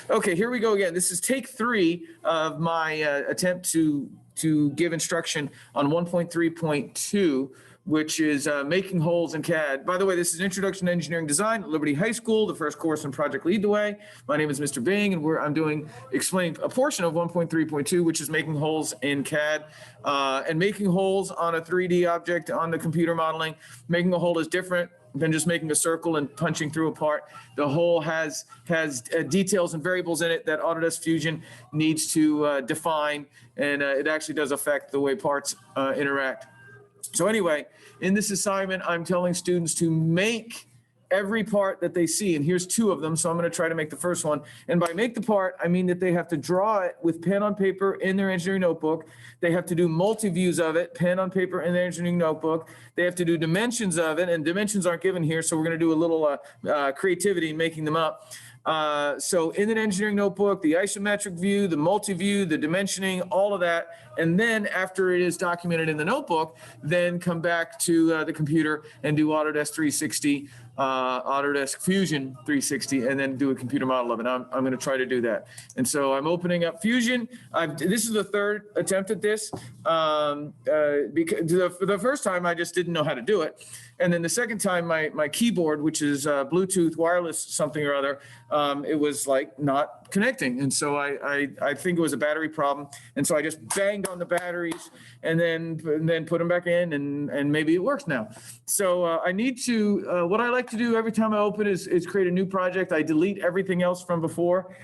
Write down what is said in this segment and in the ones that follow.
Okay, here we go again. This is take 3 of my attempt to give instruction on 1.3.2, which is making holes in CAD. By the way, this is Introduction to Engineering Design at Liberty High School, the first course in Project Lead the Way. My name is Mr. Bing, and I'm explaining a portion of 1.3.2, which is making holes in CAD. And making holes on a 3D object on the computer modeling. Making a hole is different than just making a circle and punching through a part. The hole has details and variables in it that Autodesk Fusion needs to define, and it actually does affect the way parts interact. So anyway, in this assignment, I'm telling students to make every part that they see, and here's 2 of them, so I'm going to try to make the first one. And by make the part, I mean that they have to draw it with pen on paper in their engineering notebook. They have to do multi-views of it, pen on paper in their engineering notebook. They have to do dimensions of it, and dimensions aren't given here, so we're going to do a little creativity in making them up. So in an engineering notebook, the isometric view, the multi-view, the dimensioning, all of that. And then after it is documented in the notebook, then come back to the computer and do Autodesk 360, Autodesk Fusion 360, and then do a computer model of it. I'm going to try to do that. And so I'm opening up Fusion. This is the 3rd attempt at this. Because the first time I just didn't know how to do it. And then the second time, my keyboard, which is Bluetooth wireless something or other, it was like not connecting. And so I think it was a battery problem. And so I just banged on the batteries and then put them back in, and maybe it works now. So I need to, what I like to do every time I open is create a new project. I delete everything else from before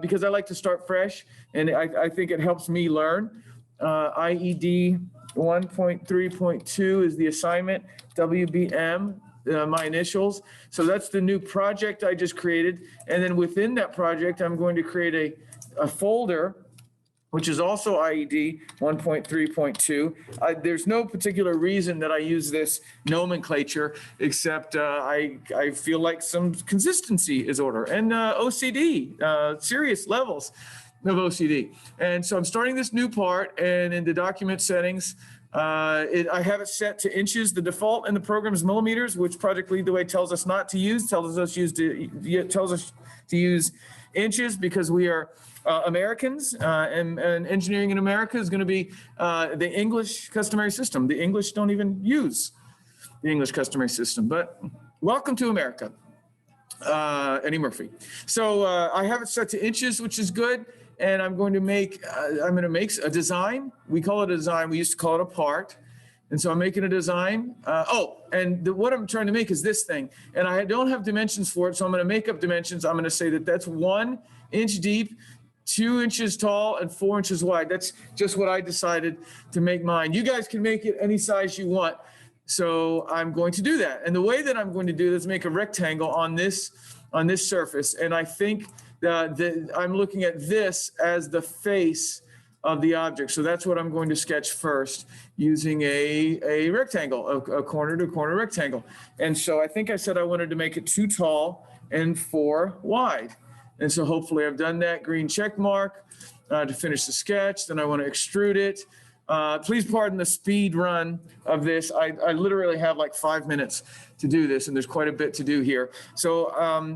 because I like to start fresh, and I think it helps me learn. IED 1.3.2 is the assignment, WBM, my initials. So that's the new project I just created. And then within that project, I'm going to create a folder, which is also IED 1.3.2. There's no particular reason that I use this nomenclature, except I feel like some consistency is order, and OCD, serious levels of OCD. And so I'm starting this new part, and in the document settings, I have it set to inches. The default in the program is millimeters, which Project Lead the Way tells us not to use, tells us to use inches because we are Americans, and engineering in America is going to be the English customary system. The English don't even use the English customary system, but welcome to America. Eddie Murphy. So I have it set to inches, which is good. And I'm going to make a design. We call it a design. We used to call it a part. And so I'm making a design. What I'm trying to make is this thing. And I don't have dimensions for it, so I'm going to make up dimensions. I'm going to say that that's 1 inch deep, 2 inches tall, and 4 inches wide. That's just what I decided to make mine. You guys can make it any size you want. So I'm going to do that. And the way that I'm going to do this is make a rectangle on this surface. And I think I'm looking at this as the face of the object. So that's what I'm going to sketch first using a rectangle, a corner to corner rectangle. And so I think I said I wanted to make it 2 tall and 4 wide. And so hopefully I've done that. Green check mark to finish the sketch. Then I want to extrude it. Please pardon the speed run of this. I literally have like 5 minutes to do this, and there's quite a bit to do here. So,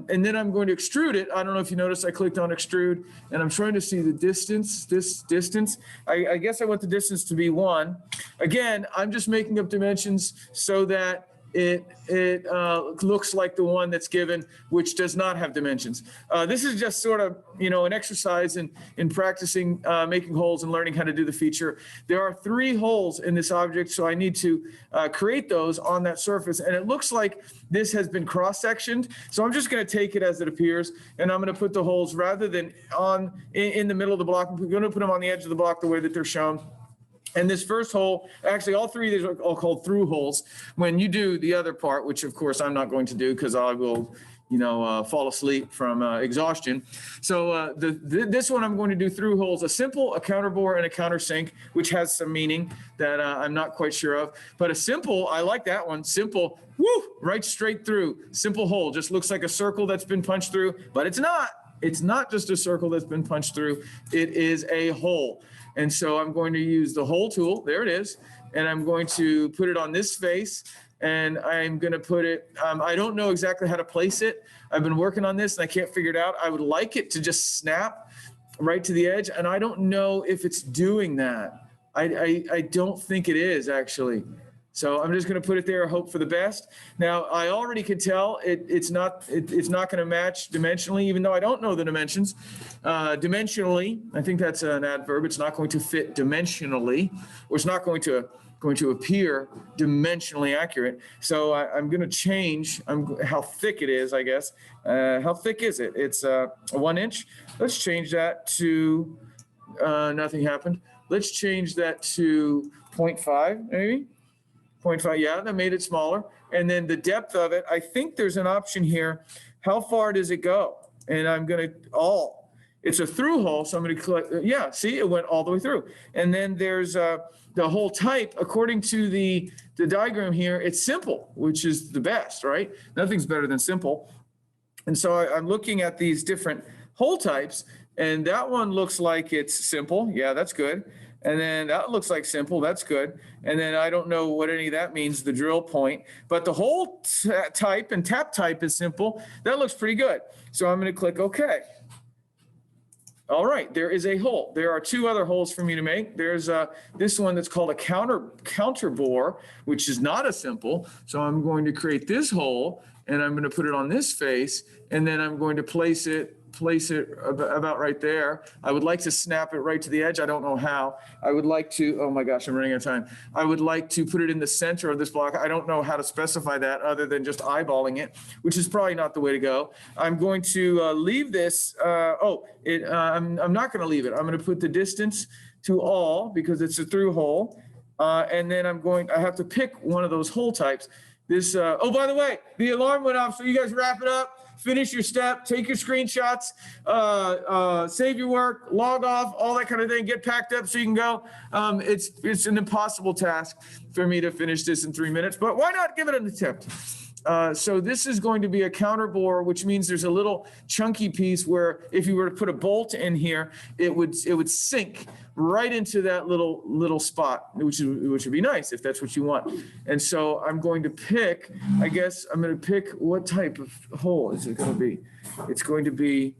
and then I'm going to extrude it. I don't know if you noticed I clicked on extrude, and I'm trying to see the distance, this distance. I guess I want the distance to be 1. Again, I'm just making up dimensions so that it looks like the one that's given, which does not have dimensions. This is just sort of, an exercise in practicing making holes and learning how to do the feature. There are 3 holes in this object, so I need to create those on that surface. And it looks like this has been cross-sectioned. So I'm just going to take it as it appears, and I'm going to put the holes rather than in the middle of the block. I'm going to put them on the edge of the block the way that they're shown. And this first hole, actually all 3 of these are all called through holes. When you do the other part, which of course I'm not going to do because I will, fall asleep from exhaustion. So this one I'm going to do through holes, a simple, a counterbore, and a countersink, which has some meaning that I'm not quite sure of. But a simple, I like that one. Simple, right straight through. Simple hole, just looks like a circle that's been punched through, but it's not. It's not just a circle that's been punched through. It is a hole. And so I'm going to use the hole tool. There it is. And I'm going to put it on this face. and I'm going to put it, I don't know exactly how to place it. I've been working on this and I can't figure it out. I would like it to just snap right to the edge, and I don't know if it's doing that. I don't think it is actually. So I'm just going to put it there, hope for the best. Now I already can tell it's not going to match dimensionally, even though I don't know the dimensions. Dimensionally, I think that's an adverb. It's not going to fit dimensionally, or it's not going to appear dimensionally accurate. So I'm going to change how thick it is, I guess. How thick is it? It's 1 inch. Let's change that to, nothing happened. Let's change that to 0.5 maybe. 0.5, yeah, that made it smaller. And then the depth of it, I think there's an option here. How far does it go? And I'm going to, it's a through hole, so I'm going to click, yeah, see, it went all the way through. And then there's the hole type, according to the diagram here, it's simple, which is the best, right? Nothing's better than simple. And so I'm looking at these different hole types, and that one looks like it's simple. Yeah, that's good. And then that looks like simple. That's good. And then I don't know what any of that means, the drill point. But the hole type and tap type is simple. That looks pretty good. So I'm going to click OK. All right, there is a hole. There are 2 other holes for me to make. There's this one that's called a counter bore, which is not a simple. So I'm going to create this hole, and I'm going to put it on this face, and then I'm going to place it about right there. I would like to snap it right to the edge. I don't know how. I would like to, oh my gosh, I'm running out of time. I would like to put it in the center of this block. I don't know how to specify that other than just eyeballing it, which is probably not the way to go. I'm going to leave this, I'm not going to leave it. I'm going to put the distance to all because it's a through hole. And then I have to pick one of those hole types. This, oh, by the way, the alarm went off, so you guys wrap it up. Finish your step, take your screenshots, save your work, log off, all that kind of thing, get packed up so you can go. It's an impossible task for me to finish this in 3 minutes, but why not give it an attempt? So this is going to be a counter bore, which means there's a little chunky piece where if you were to put a bolt in here, it would sink right into that little spot, which would be nice if that's what you want. And so I'm going to pick, I guess I'm going to pick what type of hole is it going to be? It's going to be,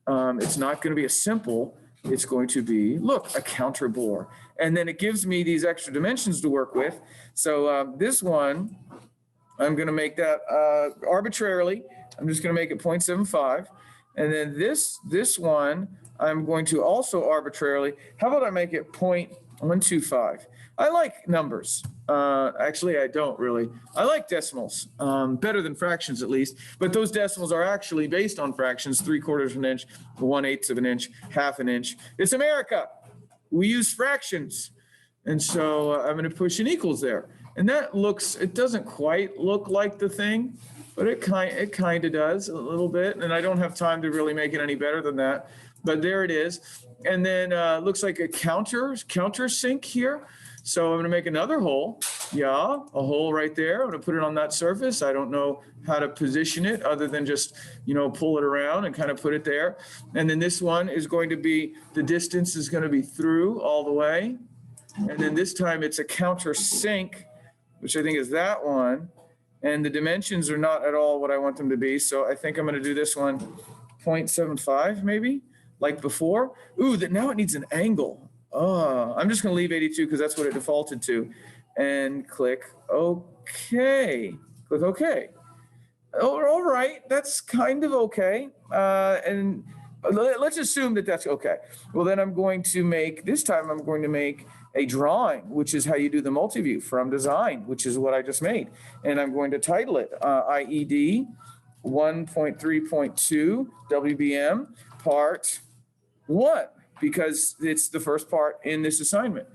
it's not going to be a simple. It's going to be, look, a counter bore. And then it gives me these extra dimensions to work with. So this one, I'm going to make that arbitrarily. I'm just going to make it 0.75. And then this one, I'm going to also arbitrarily, how about I make it 0.125? I like numbers. Actually, I don't really. I like decimals, better than fractions at least. But those decimals are actually based on fractions, 3/4 of an inch, 1/8 of an inch, 1/2 an inch. It's America. We use fractions. And so I'm going to push an equals there. And that it doesn't quite look like the thing, but it kind of does a little bit. And I don't have time to really make it any better than that. But there it is. And then looks like a counter sink here. So I'm going to make another hole. Yeah, a hole right there. I'm going to put it on that surface. I don't know how to position it other than just, pull it around and kind of put it there. And then this one is going to be, the distance is going to be through all the way. And then this time it's a counter sink, which I think is that one. And the dimensions are not at all what I want them to be. So I think I'm going to do this one 0.75 maybe, like before. Ooh, now it needs an angle. Oh, I'm just going to leave 82 because that's what it defaulted to. And click OK. Click OK. All right, that's kind of okay. And let's assume that that's okay. Well, then I'm going to make, this time I'm going to make a drawing, which is how you do the multi-view from design, which is what I just made. And I'm going to title it IED 1.3.2 WBM Part 1, because it's the first part in this assignment.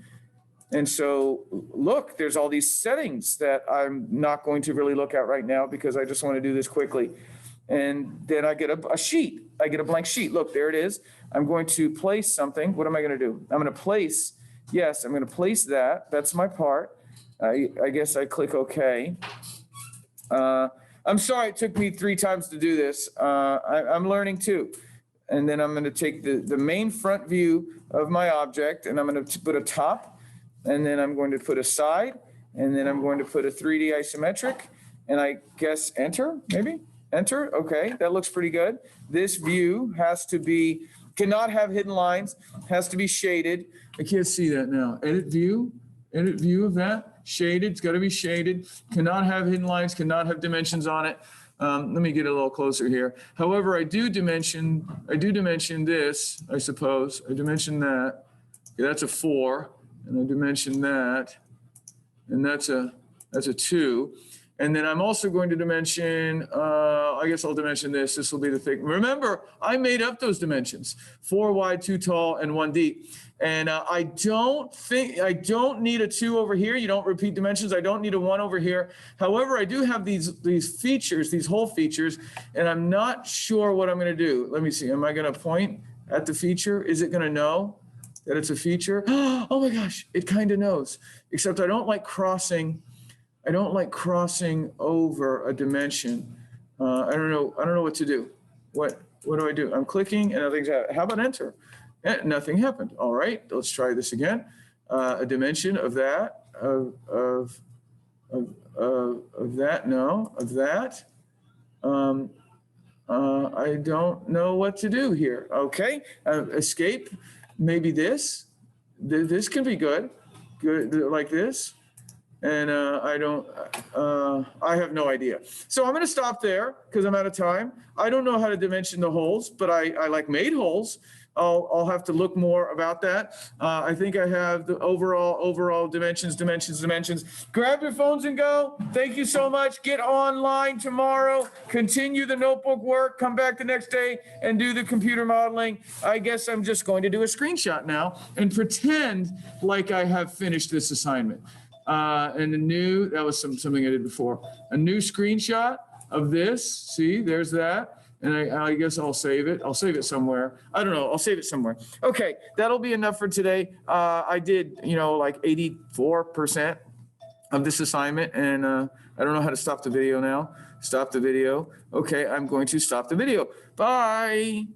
And so look, there's all these settings that I'm not going to really look at right now because I just want to do this quickly. And then I get a sheet. I get a blank sheet. Look, there it is. I'm going to place something. What am I going to do? I'm going to place, yes, I'm going to place that. That's my part. I guess I click OK. I'm sorry it took me 3 times to do this. I'm learning too. And then I'm going to take the main front view of my object, and I'm going to put a top, and then I'm going to put a side, And then I'm going to put a 3D isometric, and I guess enter, maybe? Enter, okay, that looks pretty good. This view has to be, cannot have hidden lines, has to be shaded. I can't see that now. Edit view of that, shaded, it's gotta be shaded. Cannot have hidden lines, cannot have dimensions on it. Let me get a little closer here. However, I do dimension this, I suppose. I dimension that. Okay, that's a 4, and I dimension that, and that's a 2. And then I'm also going to dimension, I guess I'll dimension this. This will be the thing. Remember, I made up those dimensions, 4 wide, 2 tall, and 1 deep. And I don't need a 2 over here. You don't repeat dimensions. I don't need a 1 over here. However, I do have these features, these whole features, and I'm not sure what I'm going to do. Let me see. Am I going to point at the feature? Is it going to know that it's a feature? Oh my gosh, it kind of knows, except I don't like crossing over a dimension. I don't know what to do. What do I do? I'm clicking and nothing's happening. How about enter? Nothing happened. All right, let's try this again. A dimension of that, of that, no, of that. I don't know what to do here. Okay, escape. Maybe this can be good like this. And I have no idea. So I'm going to stop there because I'm out of time. I don't know how to dimension the holes, but I like made holes. I'll have to look more about that. I think I have the overall dimensions. Grab your phones and go. Thank you so much. Get online tomorrow. Continue the notebook work. Come back the next day and do the computer modeling. I guess I'm just going to do a screenshot now and pretend like I have finished this assignment. And that was something I did before. A new screenshot of this. See, there's that. And I guess I'll save it. I'll save it somewhere. I don't know. I'll save it somewhere. Okay, that'll be enough for today. I did, like 84% of this assignment, and I don't know how to stop the video now. Stop the video. Okay, I'm going to stop the video. Bye.